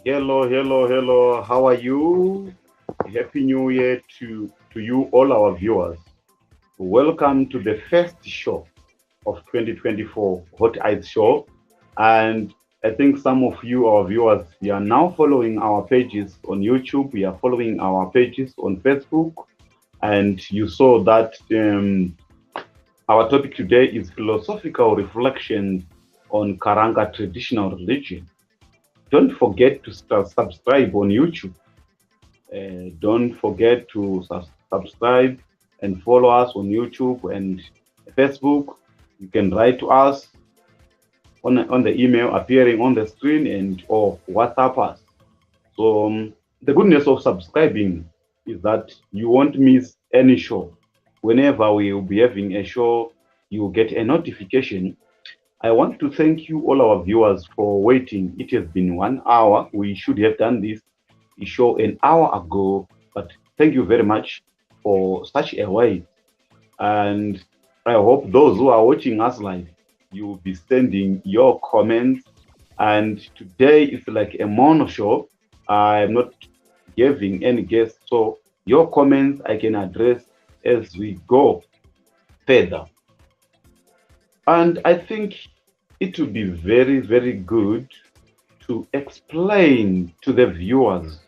Hello, hello, hello. How are you? Happy New Year to you, all our viewers. Welcome to the first show of 2024 Hot Eyes Show. And I think some of you, our viewers, you are now following our pages on YouTube. We are following our pages on Facebook. And you saw that our topic today is philosophical reflections on Karanga Traditional Religion. Don't forget to subscribe on YouTube. Don't forget to subscribe and follow us on YouTube and Facebook. You can write to us on the email appearing on the screen and or WhatsApp us. So the goodness of subscribing is that you won't miss any show. Whenever we will be having a show, you will get a notification. I want to thank you, all our viewers, for waiting. It has been 1 hour. We should have done this show an hour ago, but thank you very much for such a wait. And I hope those who are watching us live, you will be sending your comments. And today is like a mono show. I'm not giving any guests, so your comments I can address as we go further. And I think it would be very, very good to explain to the viewers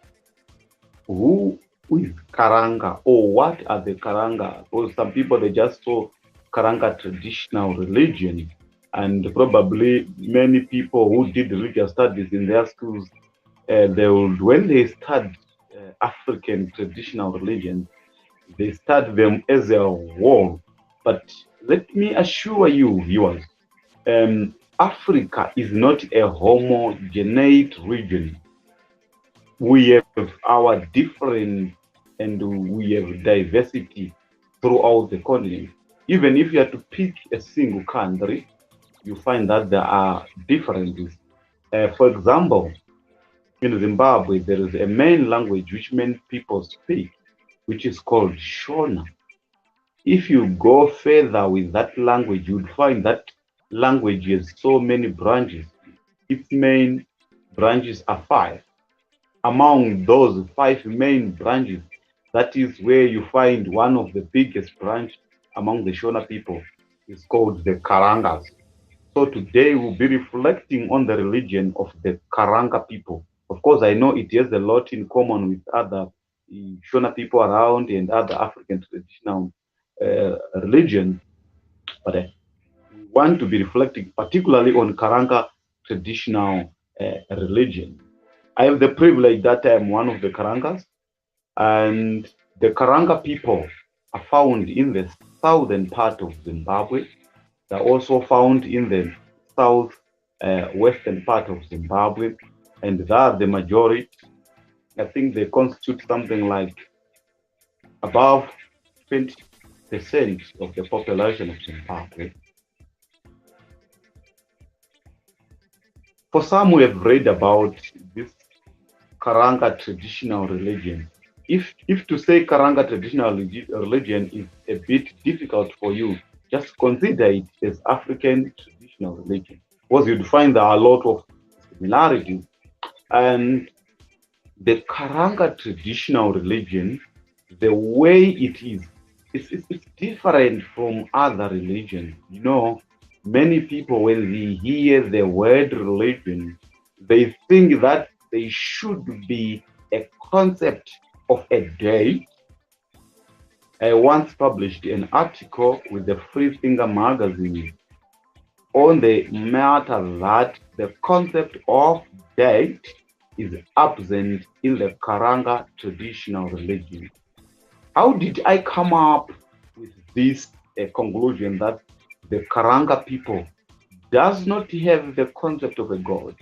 who is Karanga or what are the Karanga. Because some people, they just saw Karanga Traditional Religion, and probably many people who did religious studies in their schools, when they start African traditional religions, they start them as a whole. But let me assure you, viewers, Africa is not a homogeneous region. We have our different and we have diversity throughout the continent. Even if you have to pick a single country, you find that there are differences. For example, in Zimbabwe, there is a main language which many people speak, which is called Shona. If you go further with that language, you would find that language has so many branches. Its main branches are 5. Among those 5 main branches, that is where you find one of the biggest branch among the Shona people is called the Karangas. So today we'll be reflecting on the religion of the Karanga people. Of course, I know it has a lot in common with other Shona people around and other African traditional religions, but we want to be reflecting particularly on Karanga Traditional Religion. I have the privilege that I am one of the Karangas, and the Karanga people are found in the southern part of Zimbabwe. They're also found in the south western part of Zimbabwe, and they are the majority. I think they constitute something like above 20% of the population of Zimbabwe. For some who have read about this Karanga Traditional Religion, if to say Karanga Traditional Religion is a bit difficult for you, just consider it as African Traditional Religion, because you'd find there are a lot of similarities. And the Karanga Traditional Religion, the way it is it's different from other religions. You know, many people, when they hear the word religion, they think that they should be a concept of a day. I once published an article with the Free Thinker magazine on the matter that the concept of date is absent in the Karanga traditional religion. How did I come up with this conclusion that the Karanga people does not have the concept of a god?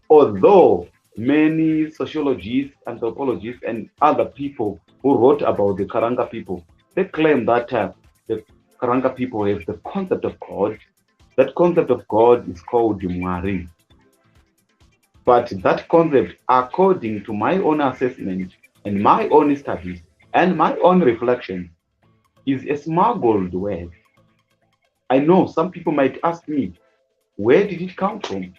Although many sociologists, anthropologists, and other people who wrote about the Karanga people, they claim that the Karanga people have the concept of God. That concept of God is called Mwari. But that concept, according to my own assessment and my own studies and my own reflection, is a smuggled word. I know some people might ask me, where did it come from?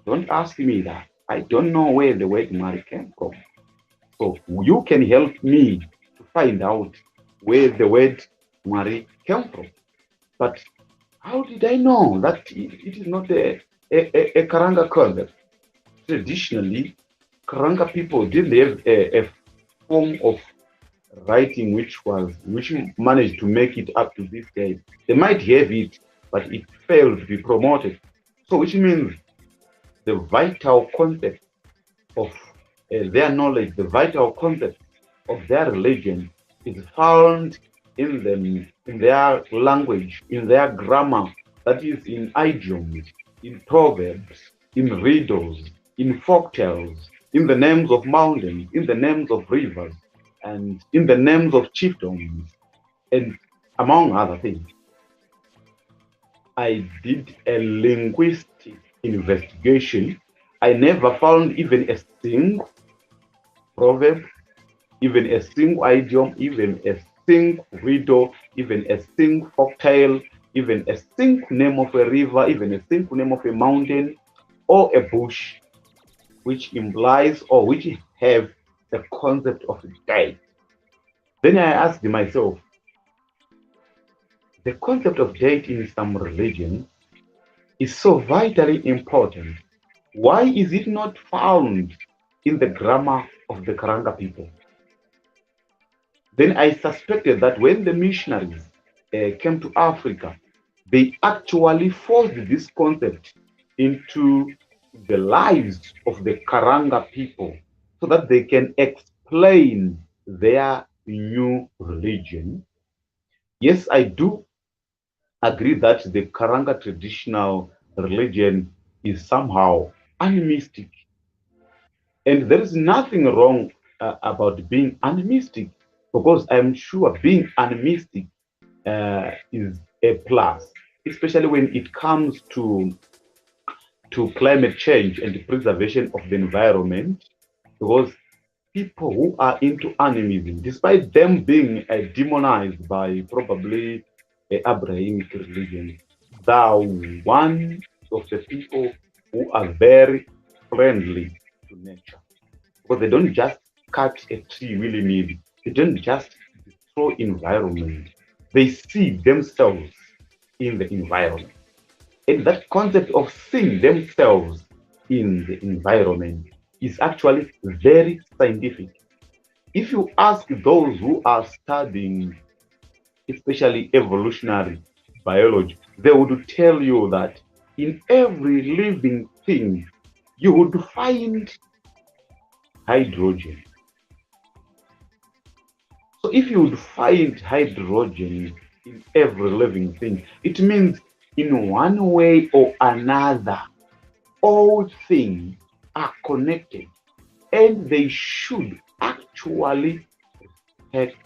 Don't ask me that. I don't know where the word Mari came from. So you can help me to find out where the word Mari came from. But how did I know that it is not a Karanga concept? Traditionally, Karanga people didn't have a form of writing which managed to make it up to this day. They might have it, but it failed to be promoted. So which means the vital concept of their knowledge, the vital concept of their religion is found in them, in their language, in their grammar, that is in idioms, in proverbs, in riddles, in folktales, in the names of mountains, in the names of rivers, and in the names of chieftains, and among other things. I did a linguistic investigation. I never found even a single proverb, even a single idiom, even a single riddle, even a single folktale, even a single name of a river, even a single name of a mountain or a bush, which implies or which have the concept of date. Then I asked myself, the concept of date in some religion is so vitally important. Why is it not found in the grammar of the Karanga people? Then I suspected that when the missionaries came to Africa, they actually forced this concept into the lives of the Karanga people so that they can explain their new religion. Yes, I do agree that the Karanga traditional religion is somehow animistic. And there is nothing wrong about being animistic, because I'm sure being animistic is a plus, especially when it comes to climate change and the preservation of the environment, because people who are into animism, despite them being demonized by probably Abrahamic religion, they are one of the people who are very friendly to nature. Because they don't just cut a tree willy-nilly. They don't just destroy environment. They see themselves in the environment. And that concept of seeing themselves in the environment is actually very scientific. If you ask those who are studying, especially evolutionary biology, they would tell you that in every living thing, you would find hydrogen. So if you would find hydrogen in every living thing, it means in one way or another, all things are connected and they should actually respect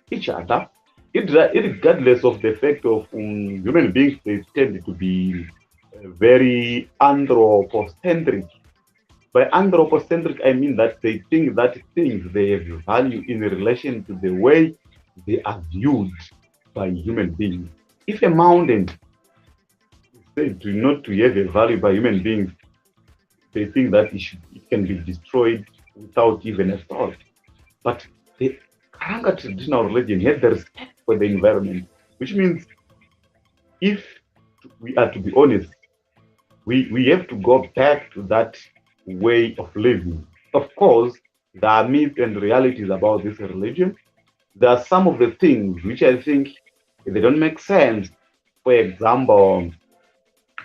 each other, regardless of the fact of human beings. They tend to be very anthropocentric. By anthropocentric, I mean that they think that things they have value in relation to the way they are viewed by human beings. If a mountain is said not to have a value by human beings, they think that it can be destroyed without even a thought. But the Karanga traditional religion has the respect for the environment. Which means if we are to be honest, we have to go back to that way of living. Of course, there are myths and realities about this religion. There are some of the things which I think they don't make sense. For example,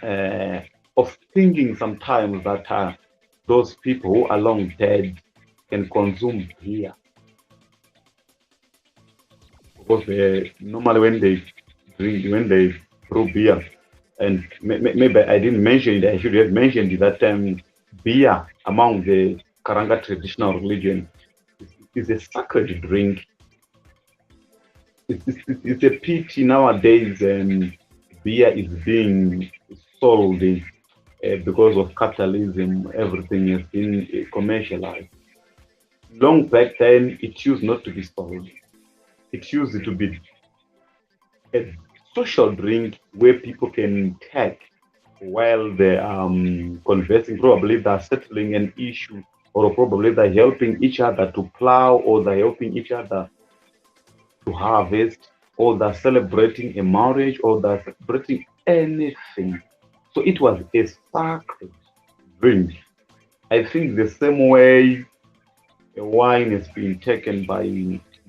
uh, of thinking sometimes that those people who are long dead can consume beer because normally when they brew beer, and maybe I didn't mention it, I should have mentioned that beer among the Karanga traditional religion is a sacred drink. It's a pity nowadays beer is being sold because of capitalism. Everything has been commercialized. Long back then, it used not to be sold. It used to be a social drink where people can take while they're conversing. Probably they're settling an issue, or probably they're helping each other to plow, or they're helping each other to harvest, or they're celebrating a marriage, or they're celebrating anything. So it was a sacred drink. I think the same way wine has been taken by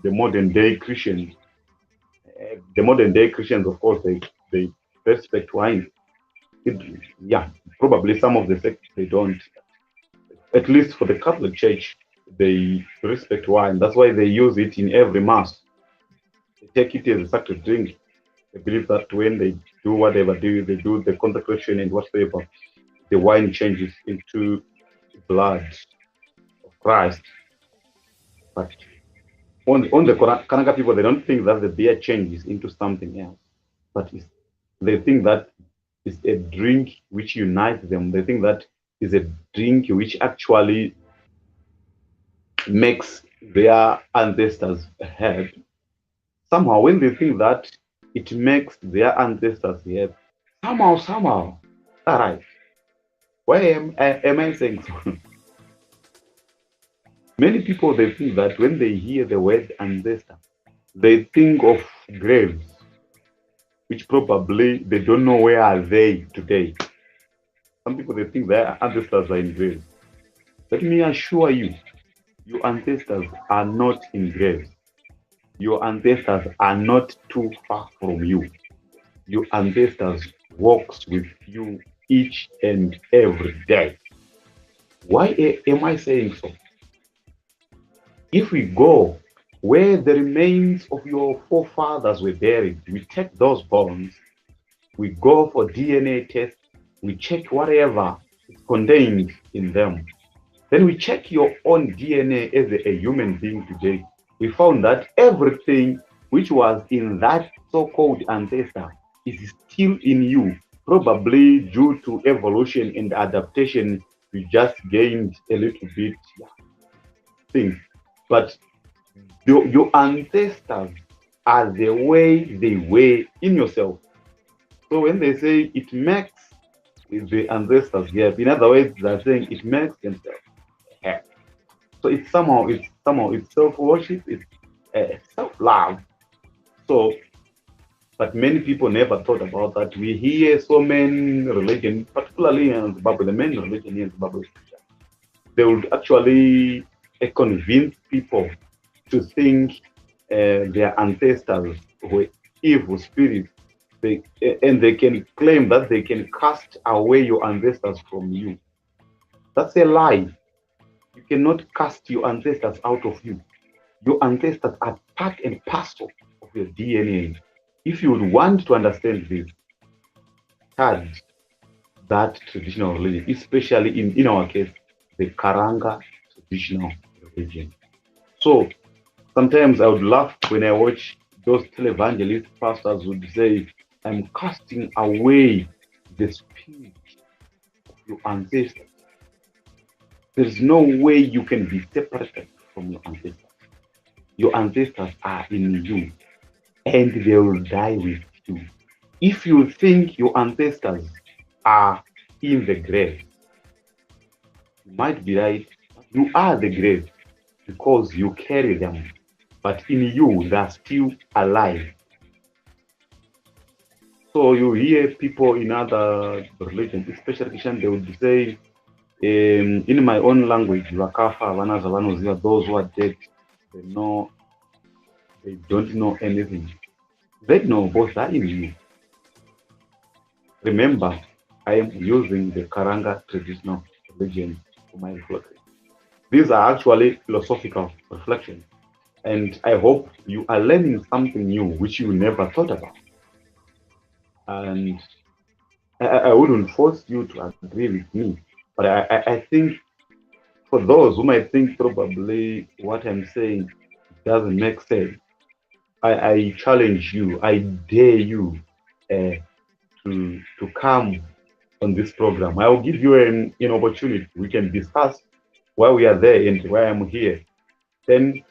the modern day Christians. The modern day Christians, of course, they respect wine. It, yeah, probably some of the sects they don't. At least for the Catholic Church, they respect wine. That's why they use it in every mass. They take it as a sacred drink. They believe that when they do whatever they do the consecration and whatsoever, the wine changes into blood of Christ. But on the Kanaka people, they don't think that the beer changes into something else, but they think that it's a drink which unites them. They think that is a drink which actually makes their ancestors happy. Somehow, when they think that it makes their ancestors happy, somehow, all right. Why am I saying so? Many people they think that when they hear the word ancestor, they think of graves, which probably they don't know where are they today. Some people they think their ancestors are in graves. Let me assure you, your ancestors are not in graves. Your ancestors are not too far from you. Your ancestors walks with you each and every day. Why am I saying so? If we go where the remains of your forefathers were buried, we take those bones, we go for DNA tests, we check whatever is contained in them. Then we check your own DNA as a human being today. We found that everything which was in that so-called ancestor is still in you, probably due to evolution and adaptation. We just gained a little bit things. But your ancestors are the way they were in yourself. So when they say it makes the ancestors happy, in other words, they're saying it makes themselves happy. So it's self-worship, it's self-love. So, but many people never thought about that. We hear so many religions, particularly in Zimbabwe, the main religion here in Zimbabwe is Christian. They would actually convince people to think their ancestors were evil spirits. And they can claim that they can cast away your ancestors from you. That's a lie. You cannot cast your ancestors out of you. Your ancestors are part and parcel of your DNA. If you would want to understand this, study that traditional religion, especially in our case, the Karanga traditional religion. So sometimes I would laugh when I watch those televangelist pastors would say, I'm casting away the spirit of your ancestors. There's no way you can be separated from your ancestors. Your ancestors are in you and they will die with you. If you think your ancestors are in the grave, you might be right. You are the grave because you carry them. But in you, they are still alive. So you hear people in other religions, especially Christian, they would say, in my own language, Wakafa, Vanaza, Vanozia, those who are dead, they know, they don't know anything. They know both are in you. Remember, I am using the Karanga Traditional Religion for my reflection. These are actually philosophical reflections. And I hope you are learning something new which you never thought about. And I wouldn't force you to agree with me, but I think for those who might think probably what I'm saying doesn't make sense, I challenge you, I dare you to come on this program. I will give you an opportunity. We can discuss why we are there and why I'm here. Then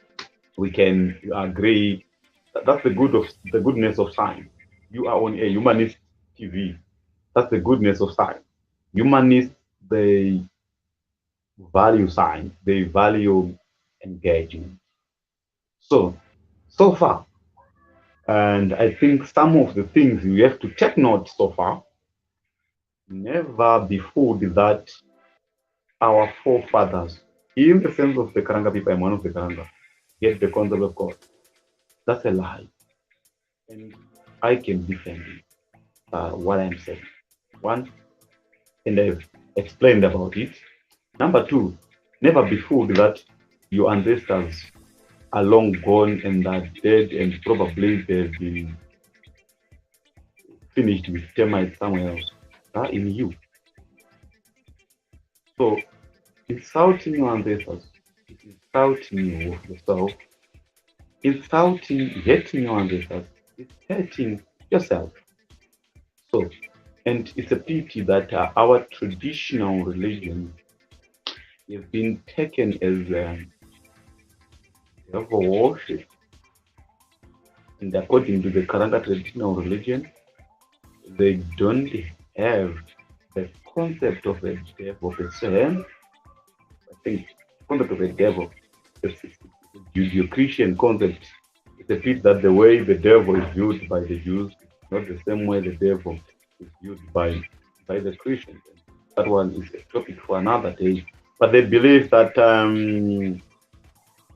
we can agree. That's the goodness of science. You are on a humanist TV. That's the goodness of science. Humanists, they value science. They value engagement. So far, and I think some of the things you have to take note so far, never be fooled that our forefathers, in the sense of the Karanga people, I'm one of the Karanga, get the concept of God. That's a lie. And I can defend what I'm saying. One, and I've explained about it. Number two, never be fooled that your ancestors are long gone and are dead and probably they've been finished with termites somewhere else. They are in you. So insulting your ancestors, insulting you yourself, insulting, hating your ancestors, is hurting yourself. So, and it's a pity that our traditional religion has been taken as a worship. And according to the Karanga Traditional Religion, they don't have the concept of a devil per se. I think concept of a devil, the Judeo-Christian concept, it's a bit that the way the devil is viewed by the Jews is not the same way the devil is viewed by the Christians. That one is a topic for another day. But they believe that the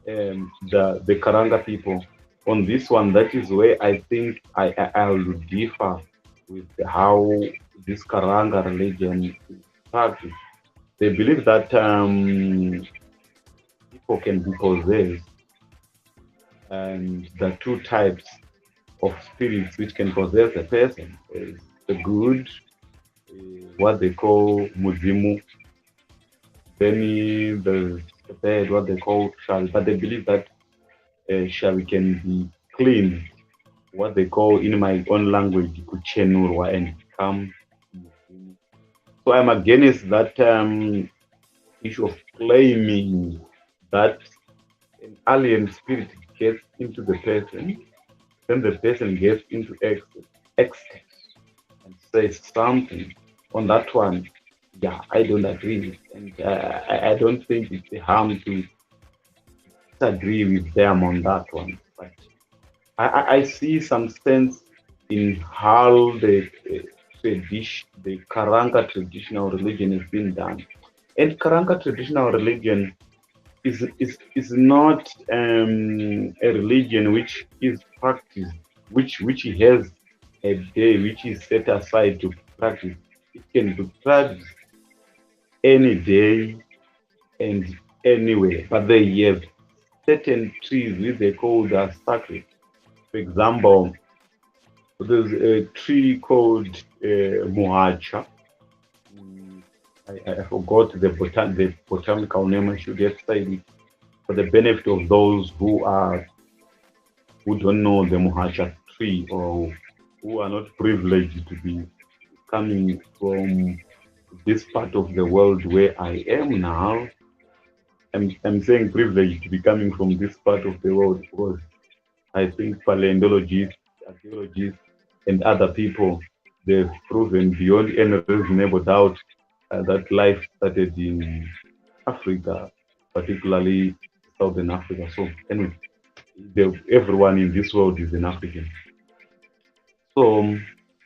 Karanga people on this one, that is where I think I will differ with how this Karanga religion is practiced. They believe that people can be possessed, and the two types of spirits which can possess a person is the good, what they call muzimu, then the bad, what they call shari. But they believe that shari can be cleaned, what they call in my own language kuchenurwa, and become muzimu. So I'm against that issue of claiming that an alien spirit gets into the person, then the person gets into ecstasy and says something on that one. Yeah, I don't agree with, and I don't think it's a harm to disagree with them on that one. But I see some sense in how the Karanga traditional religion is being done. And Karanga traditional religion is not a religion which is practiced, which has a day which is set aside to practice. It can be practiced any day and anywhere, but they have certain trees which they call the sacred. For example, there's a tree called muhacha. I forgot the botanical name. I should have said it for the benefit of those who don't know the muhacha tree, or who are not privileged to be coming from this part of the world where I am now. I'm saying privileged to be coming from this part of the world because I think paleontologists, archaeologists, and other people, they've proven beyond any reasonable doubt that life started in Africa, particularly Southern Africa. So anyway, everyone in this world is an African. So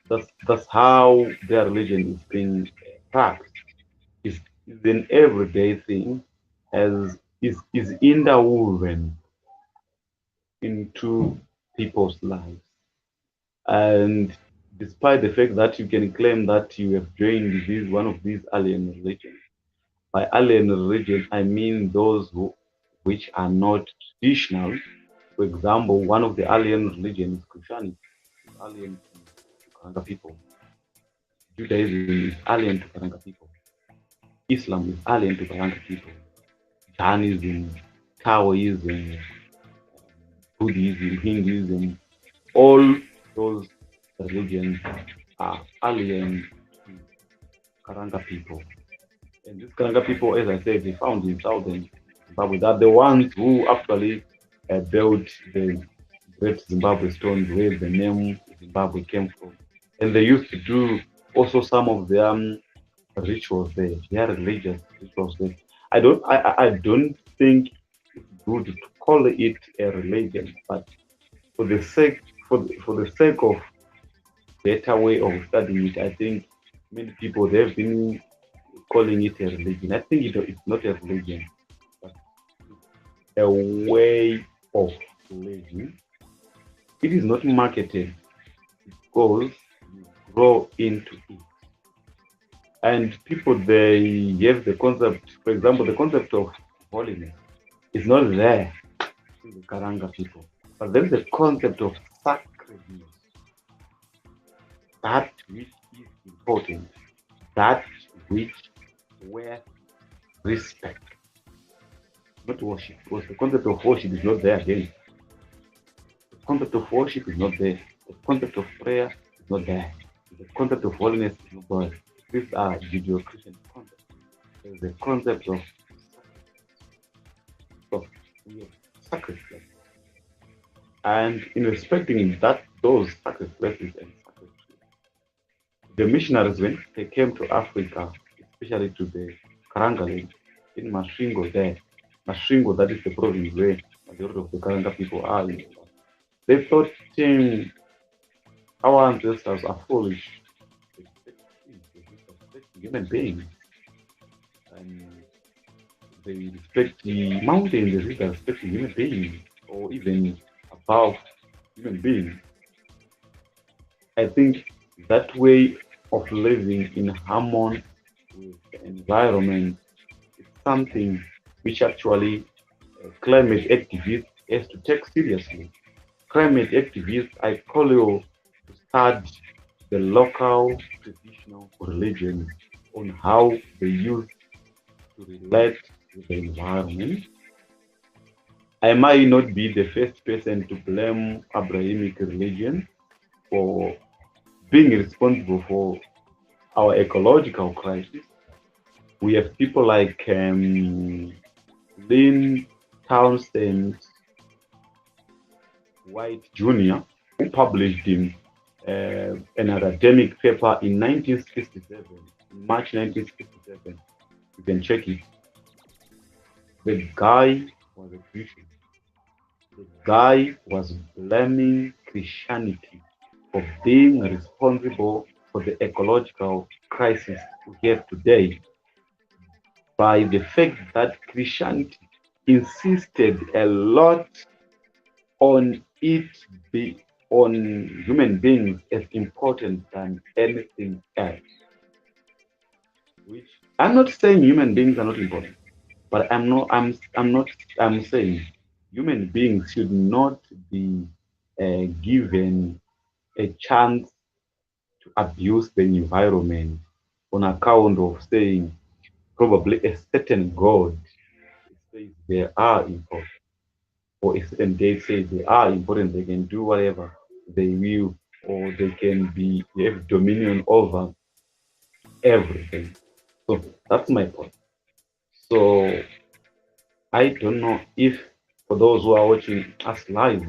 That's how their religion is being practiced. Is an everyday thing, as is interwoven into people's lives. And despite the fact that you can claim that you have joined this one of these alien religions, by alien religion I mean those which are not traditional. For example, one of the alien religions is Christianity, is alien to Karanga people. Judaism is alien to Karanga people. Islam is alien to Karanga people. Jainism, Taoism, Buddhism, Hinduism, all those religions are alien to Karanga people. And these Karanga people, as I said, they found in southern Zimbabwe. They're the ones who actually built the Great Zimbabwe stones where the name Zimbabwe came from. And they used to do also some of their rituals there, their religious rituals there. I don't think it's good to call it a religion, but for the sake for the sake of better way of studying it, I think many people they've been calling it a religion. I think it's not a religion, but a way of living. It is not marketed because you grow into it. And people they have the concept, for example, the concept of holiness is not there in the Karanga people. But there is a concept of sacredness, that which is important, that which worth respect, not worship. Because the concept of worship is not there again. The concept of worship is not there. The concept of prayer is not there. The concept of holiness is not there. These are Judeo-Christian concepts. There is the concept of sacred places. And in respecting that those sacred places and sacred trees, the missionaries when they came to Africa, especially to the Karanga land in Masvingo there, Masvingo that is the province where majority of the Karanga people are in. They thought our ancestors are foolish. They respect human beings. And they respect the mountains, they respect human beings, or even above human beings. I think that way of living in harmony with the environment is something which actually climate activists has to take seriously. Climate activists, I call you to study the local traditional religions on how they use to relate with the environment. I might not be the first person to blame Abrahamic religion for being responsible for our ecological crisis. We have people like Lynn Townsend White Jr., who published an academic paper in 1967, in March 1967. You can check it. The guy was a Christian. The guy was blaming Christianity for being responsible for the ecological crisis we have today by the fact that Christianity insisted a lot on it be on human beings as important than anything else. Which I'm not saying human beings are not important, but I'm saying human beings should not be given a chance to abuse the environment on account of saying probably a certain God says they are important, or a certain day says they are important, they can do whatever they will, or they can be have dominion over everything. So that's my point. So I don't know if for those who are watching us live,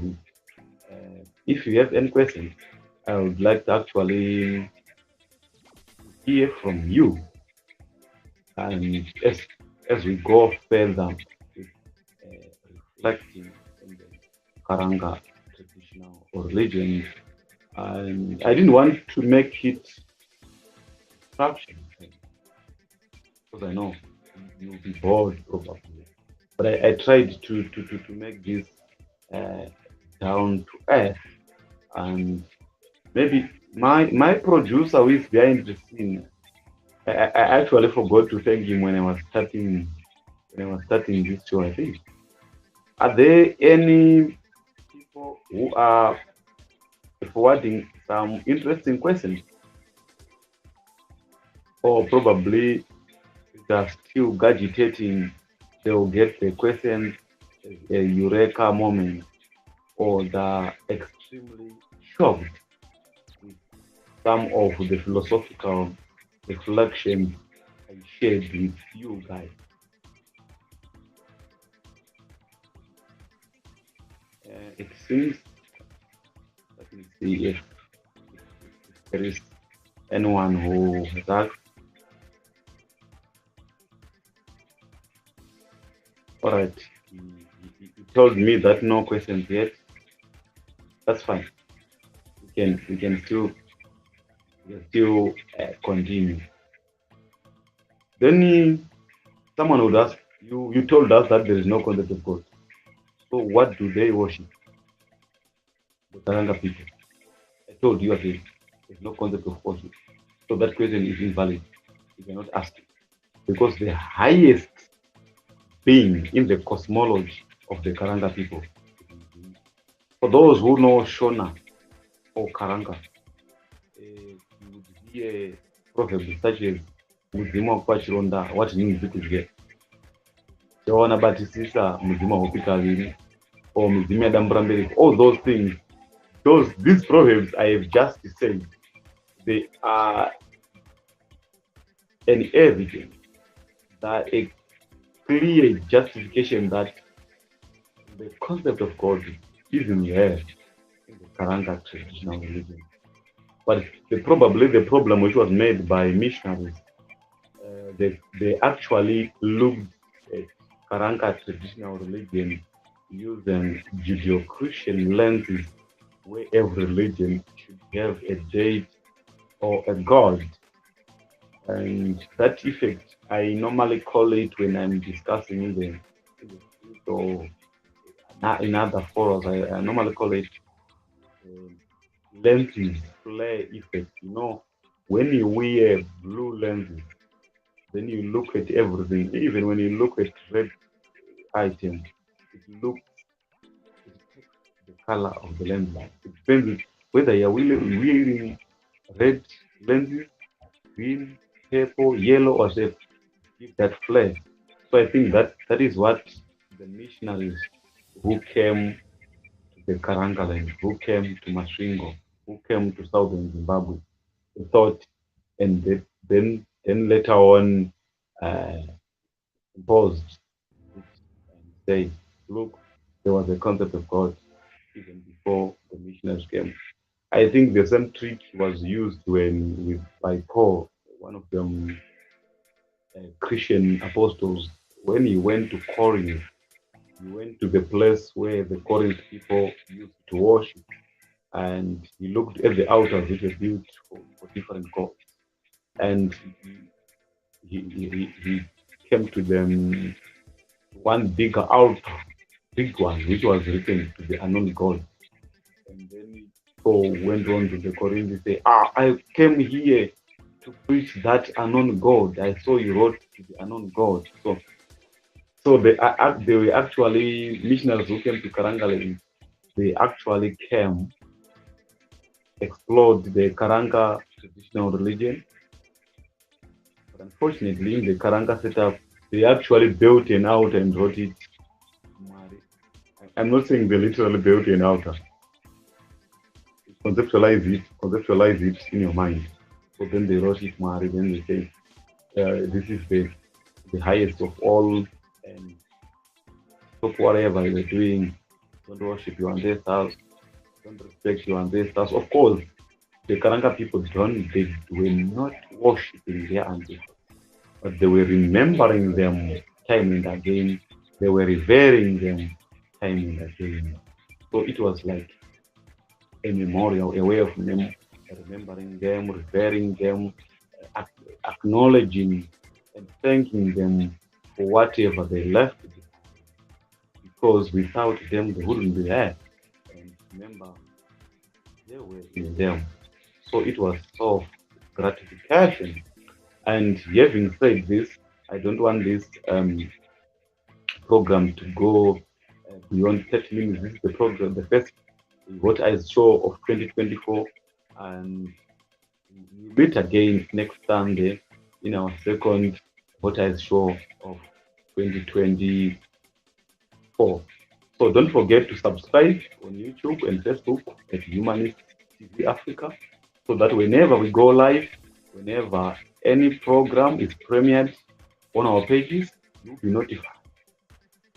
if you have any questions, I would like to actually hear from you. And as we go further with reflecting in the Karanga traditional religion, And I didn't want to make it distraction because I know you'll be bored probably. But I tried to make this uh, down to earth. And maybe my producer who is behind the scene, I actually forgot to thank him when I was starting this show. I think, are there any people who are forwarding some interesting questions, or probably they're still gadgetating? They'll get the questions, a eureka moment, or they're extremely shocked with some of the philosophical reflections I shared with you guys. It seems, let me see if there is anyone who has asked. All right, you told me that no questions yet. That's fine. We can still continue. Then someone would ask you. You told us that there is no concept of God. So what do they worship? The Karanga people. I told you again. There's no concept of worship. So that question is invalid. You cannot ask it because the highest being in the cosmology of the Karanga people. For those who know Shona or Karanga, you would hear proverbs such as mudzimu wakupa chironda watinhinzi kudye chawanabatisisa mudzimu wakupi kaviri or mudzimu yadamburambereki. All those things, these proverbs I have just said, they are an evidence, that a clear justification that the concept of God is in there in the Karanga Traditional Religion. But probably the problem which was made by missionaries, they actually looked at Karanga Traditional Religion using Judeo-Christian lenses, where every religion should have a deity or a god. And that effect, I normally call it when I'm discussing in the or in other forums, I normally call it lenses flare effect. When you wear blue lenses, then you look at everything. Even when you look at red items, it takes the color of the lens light. It depends whether you're wearing red lenses, green, purple, yellow, or red. Give that flare. So I think that is what the missionaries who came to the Karanga land, who came to Masvingo, who came to southern Zimbabwe, thought, and then later on imposed it and say, look, there was a concept of God even before the missionaries came. I think the same trick was used by Paul, one of them Christian apostles, when he went to Corinth. He went to the place where the Corinth people used to worship, and he looked at the altars which were built for different gods, and he came to them one bigger altar, big one, which was written to the unknown God. And then Paul went on to the Corinth and said, I came here to preach that unknown God. I saw you wrote to the unknown God. So they were actually missionaries who came to Karanga. They actually came, explored the Karanga Traditional Religion. But unfortunately, in the Karanga setup, they actually built an altar and wrote it. I'm not saying they literally built an altar. Conceptualize it in your mind. So then they wrote it Mari, then they say, this is the highest of all, and stop whatever you're doing. Don't worship your ancestors, don't respect your ancestors. Of course, the Karanga people they were not worshiping their ancestors, but they were remembering them time and again. They were revering them time and again. So it was like a memorial, a way of remembering them, revering them, acknowledging and thanking them for whatever they left behind. Because without them, they wouldn't be here. And remember, they were in them. So it was of gratification. And having said this, I don't want this program to go beyond 30 minutes. This is the program, the first What Eyes Show of 2024. And we meet again next Sunday in our second What Eyes Show of 2024. So don't forget to subscribe on YouTube and Facebook at Humanist TV Africa, so that whenever we go live, whenever any program is premiered on our pages, you'll be notified.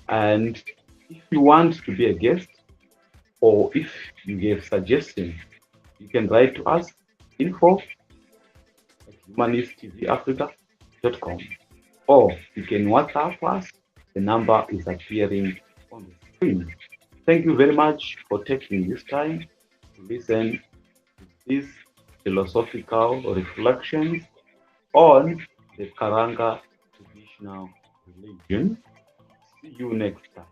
And if you want to be a guest, or if you have suggestions, you can write to us info@humanisttvafrica.com, or you can WhatsApp us. The number is appearing on the screen. Thank you very much for taking this time to listen to these philosophical reflections on the Karanga Traditional Religion. See you next time.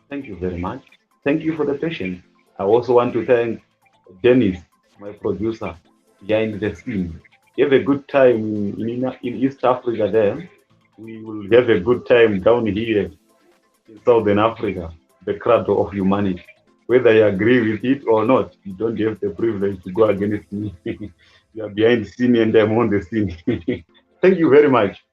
Thank you very much. Thank you for the patience. I also want to thank Dennis, my producer, behind the scene. Have a good time in East Africa there. We will have a good time down here in Southern Africa, the cradle of humanity. Whether you agree with it or not, you don't have the privilege to go against me. You are behind the scene and I'm on the scene. Thank you very much.